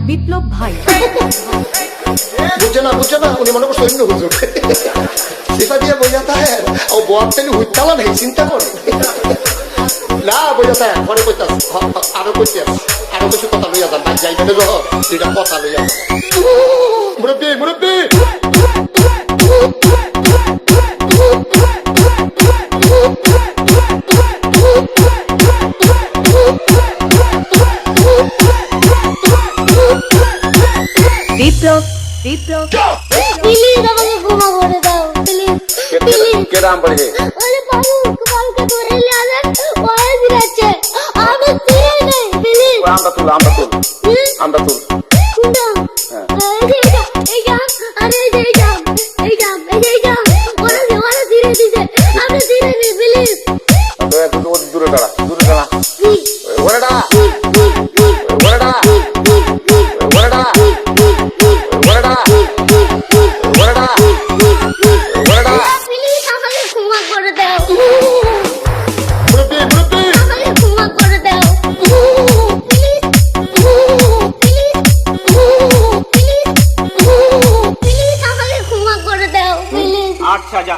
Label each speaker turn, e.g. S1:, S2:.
S1: বিপ্লব ভাই
S2: বুঝছে না উনি মনে করছে অন্য হুজুর সেটা দিয়ে বোঝা থাকে ও বয়ার থেকে হুইতালা নেই চিন্তা করে না বোঝা থাকে পরে কইতাস আরো কইতে আরো কিছু কথা লইয়া যান বাদ যাইবে না দুইটা কথা লইয়া যান মুরব্বী
S1: বিপ্লব
S3: প্লিজ আমাকে ক্ষমা করে দাও প্লিজ
S4: কে নাম পড়ে
S3: ওরে বাবু কালকে ধরে নিয়ে ওরে দিচ্ছে আমি চিনি নাই প্লিজ
S4: আমরা তুল
S3: এই যা আরে এই যা ওরে ধীরে দিছে আমি ধীরে নি প্লিজ
S4: দূরে দাঁড়া ওরে দাঁড়া
S5: আচ্ছা যা